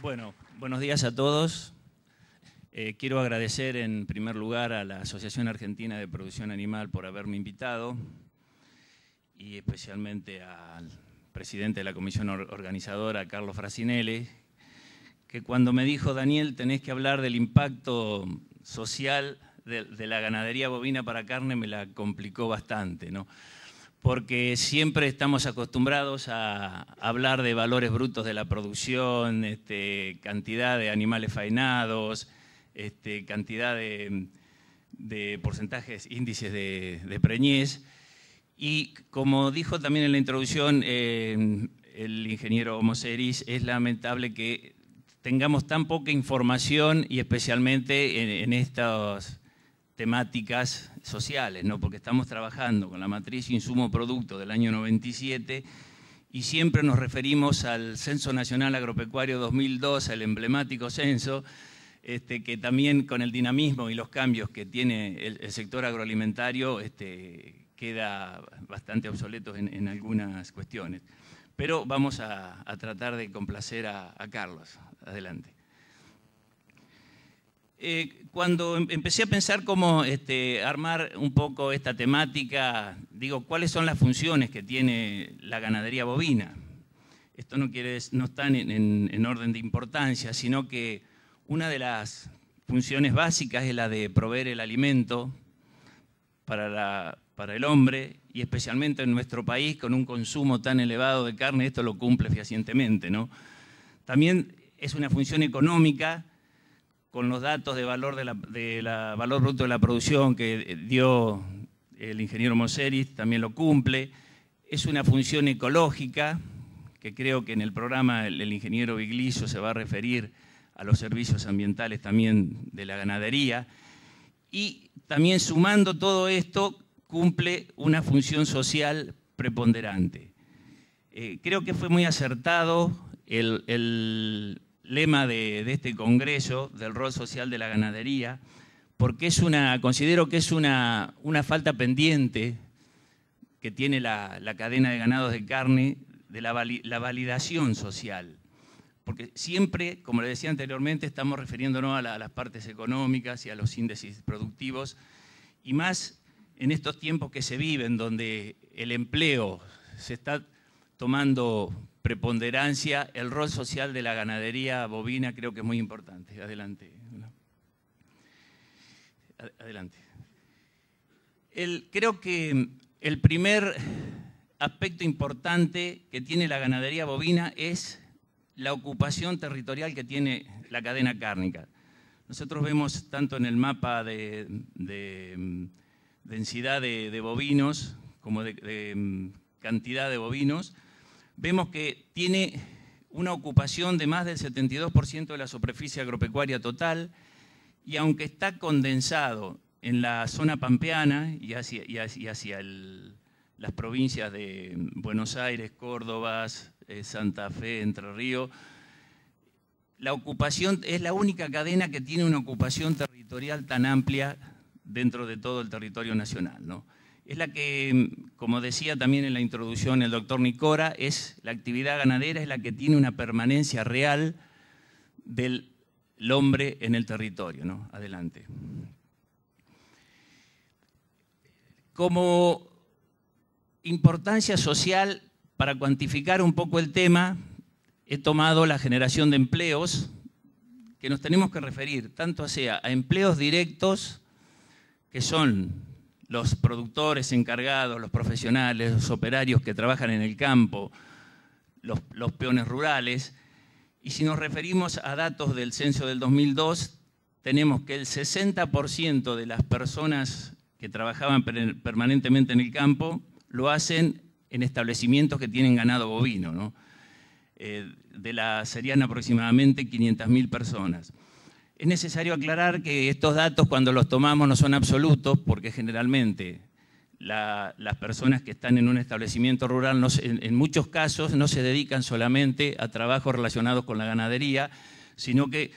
Bueno, buenos días a todos. Quiero agradecer en primer lugar a la Asociación Argentina de Producción Animal por haberme invitado y especialmente al presidente de la comisión organizadora, Carlos Frasinelli, que cuando me dijo, Daniel, tenés que hablar del impacto social de la ganadería bovina para carne, me la complicó bastante, ¿no? Porque siempre estamos acostumbrados a hablar de valores brutos de la producción, cantidad de animales faenados, cantidad de porcentajes, índices de preñez. Y como dijo también en la introducción el ingeniero Moseris, es lamentable que tengamos tan poca información y especialmente en estas temáticas sociales, ¿no? Porque estamos trabajando con la matriz insumo-producto del año 97 y siempre nos referimos al Censo Nacional Agropecuario 2002, el emblemático censo, que también con el dinamismo y los cambios que tiene el sector agroalimentario queda bastante obsoleto en algunas cuestiones. Pero vamos a tratar de complacer a Carlos. Adelante. Cuando empecé a pensar cómo armar un poco esta temática, digo, ¿cuáles son las funciones que tiene la ganadería bovina? Esto no está en orden de importancia, sino que una de las funciones básicas es la de proveer el alimento para el hombre, y especialmente en nuestro país, con un consumo tan elevado de carne, esto lo cumple fehacientemente, ¿no? También es una función económica, con los datos de valor valor bruto de la producción que dio el ingeniero Moseris, también lo cumple. Es una función ecológica, que creo que en el programa el ingeniero Vigliso se va a referir a los servicios ambientales también de la ganadería. Y también sumando todo esto, cumple una función social preponderante. Creo que fue muy acertado el lema de este congreso, del rol social de la ganadería, porque considero que es una falta pendiente que tiene la cadena de ganados de carne, de la validación social. Porque siempre, como le decía anteriormente, estamos refiriéndonos a las partes económicas y a los índices productivos, y más en estos tiempos que se viven, donde el empleo se está tomando preponderancia, el rol social de la ganadería bovina creo que es muy importante. Adelante. Adelante. Creo que el primer aspecto importante que tiene la ganadería bovina es la ocupación territorial que tiene la cadena cárnica. Nosotros vemos tanto en el mapa de densidad de bovinos como de cantidad de bovinos, vemos que tiene una ocupación de más del 72% de la superficie agropecuaria total, y aunque está condensado en la zona pampeana y hacia las provincias de Buenos Aires, Córdoba, Santa Fe, Entre Ríos, la ocupación es la única cadena que tiene una ocupación territorial tan amplia dentro de todo el territorio nacional, ¿no? Es la que, como decía también en la introducción el doctor Nicora, la actividad ganadera es la que tiene una permanencia real del hombre en el territorio, ¿no? Adelante. Como importancia social, para cuantificar un poco el tema, he tomado la generación de empleos, que nos tenemos que referir tanto sea a empleos directos, que son los productores encargados, los profesionales, los operarios que trabajan en el campo, los peones rurales. Y si nos referimos a datos del censo del 2002, tenemos que el 60% de las personas que trabajaban permanentemente en el campo lo hacen en establecimientos que tienen ganado bovino, ¿no? Serían aproximadamente 500.000 personas. Es necesario aclarar que estos datos, cuando los tomamos, no son absolutos, porque generalmente las personas que están en un establecimiento rural en muchos casos no se dedican solamente a trabajos relacionados con la ganadería, sino que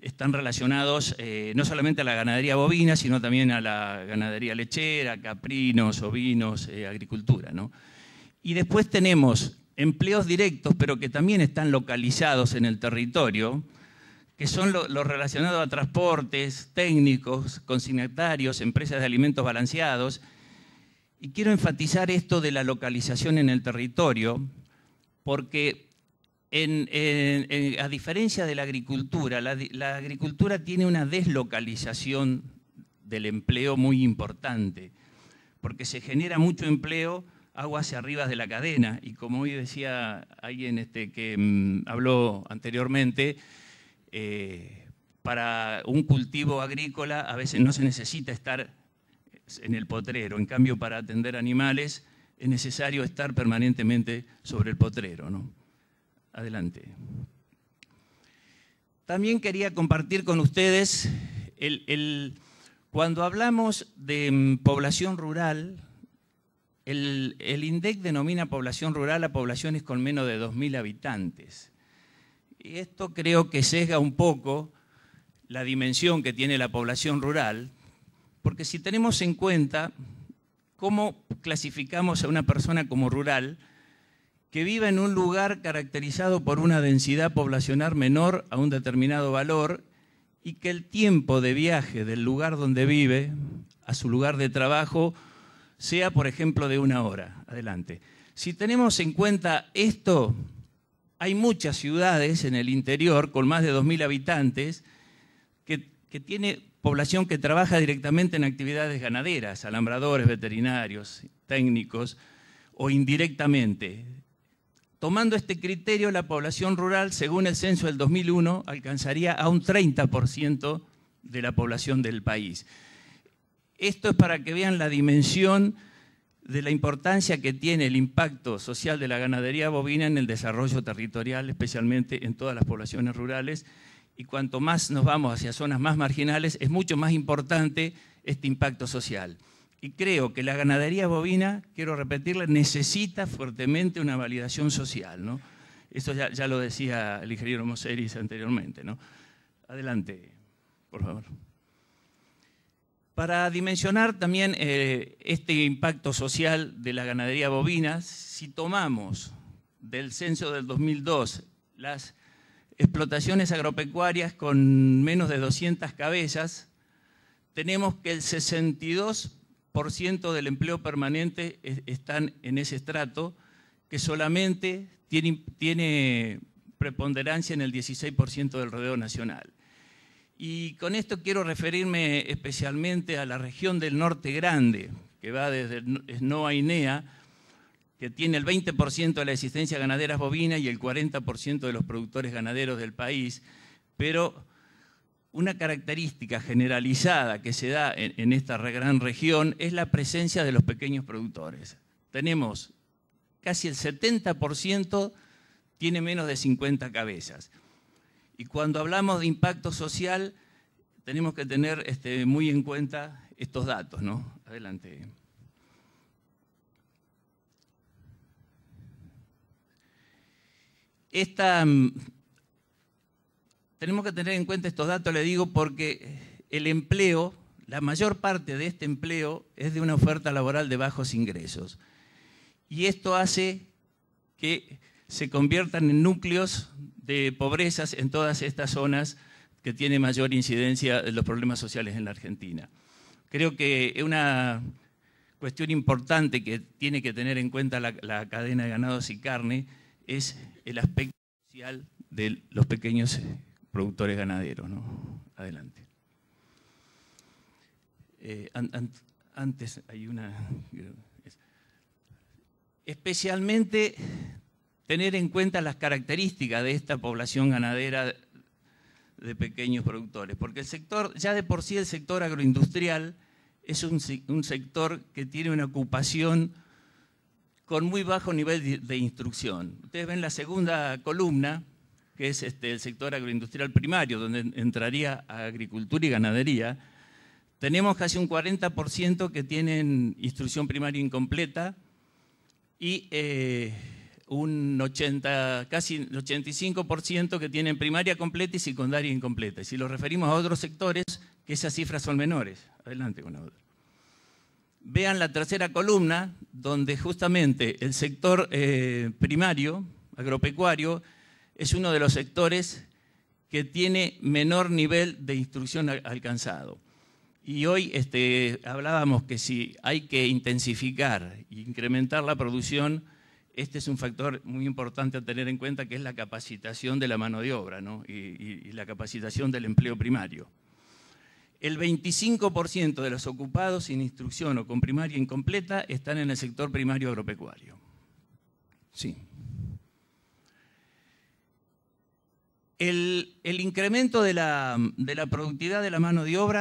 están relacionados no solamente a la ganadería bovina, sino también a la ganadería lechera, caprinos, ovinos, agricultura, ¿no? Y después tenemos empleos directos, pero que también están localizados en el territorio, que son los relacionados a transportes, técnicos, consignatarios, empresas de alimentos balanceados. Y quiero enfatizar esto de la localización en el territorio, porque a diferencia de la agricultura, la agricultura tiene una deslocalización del empleo muy importante, porque se genera mucho empleo agua hacia arriba de la cadena, y como hoy decía alguien que habló anteriormente, para un cultivo agrícola a veces no se necesita estar en el potrero, en cambio para atender animales es necesario estar permanentemente sobre el potrero, ¿no? Adelante. También quería compartir con ustedes, cuando hablamos de población rural, el INDEC denomina población rural a poblaciones con menos de 2.000 habitantes. Y esto creo que sesga un poco la dimensión que tiene la población rural, porque si tenemos en cuenta cómo clasificamos a una persona como rural, que viva en un lugar caracterizado por una densidad poblacional menor a un determinado valor y que el tiempo de viaje del lugar donde vive a su lugar de trabajo sea, por ejemplo, de 1 hora. Adelante. Si tenemos en cuenta esto, hay muchas ciudades en el interior con más de 2.000 habitantes que tiene población que trabaja directamente en actividades ganaderas, alambradores, veterinarios, técnicos, o indirectamente. Tomando este criterio, la población rural, según el censo del 2001, alcanzaría a un 30% de la población del país. Esto es para que vean la dimensión de la importancia que tiene el impacto social de la ganadería bovina en el desarrollo territorial, especialmente en todas las poblaciones rurales, y cuanto más nos vamos hacia zonas más marginales, es mucho más importante este impacto social. Y creo que la ganadería bovina, quiero repetirle, necesita fuertemente una validación social, ¿no? Eso ya lo decía el ingeniero Moseris anteriormente, ¿no? Adelante, por favor. Para dimensionar también este impacto social de la ganadería bovina, si tomamos del censo del 2002 las explotaciones agropecuarias con menos de 200 cabezas, tenemos que el 62% del empleo permanente están en ese estrato, que solamente tiene preponderancia en el 16% del rodeo nacional. Y con esto quiero referirme especialmente a la región del Norte Grande, que va desde Snoa a Inea, que tiene el 20% de la existencia ganadera bovina y el 40% de los productores ganaderos del país, pero una característica generalizada que se da en esta gran región es la presencia de los pequeños productores. Tenemos casi el 70% tiene menos de 50 cabezas. Y cuando hablamos de impacto social, tenemos que tener muy en cuenta estos datos, ¿no? Adelante. Tenemos que tener en cuenta estos datos, le digo, porque el empleo, la mayor parte de este empleo es de una oferta laboral de bajos ingresos. Y esto hace que se conviertan en núcleos de pobrezas en todas estas zonas que tienen mayor incidencia de los problemas sociales en la Argentina. Creo que es una cuestión importante que tiene que tener en cuenta la cadena de ganados y carne, es el aspecto social de los pequeños productores ganaderos, ¿no? Adelante. Antes hay una... Especialmente tener en cuenta las características de esta población ganadera de pequeños productores, porque el sector, ya de por sí el sector agroindustrial es un sector que tiene una ocupación con muy bajo nivel de instrucción. Ustedes ven la segunda columna, que es el sector agroindustrial primario, donde entraría agricultura y ganadería. Tenemos casi un 40% que tienen instrucción primaria incompleta y casi un 85% que tienen primaria completa y secundaria incompleta. Y si lo referimos a otros sectores, que esas cifras son menores. Adelante con la otra. Vean la tercera columna, donde justamente el sector primario, agropecuario, es uno de los sectores que tiene menor nivel de instrucción alcanzado. Y hoy hablábamos que si hay que intensificar e incrementar la producción, este es un factor muy importante a tener en cuenta, que es la capacitación de la mano de obra, ¿no? y la capacitación del empleo primario. El 25% de los ocupados sin instrucción o con primaria incompleta están en el sector primario agropecuario. Sí. El incremento de la productividad de la mano de obra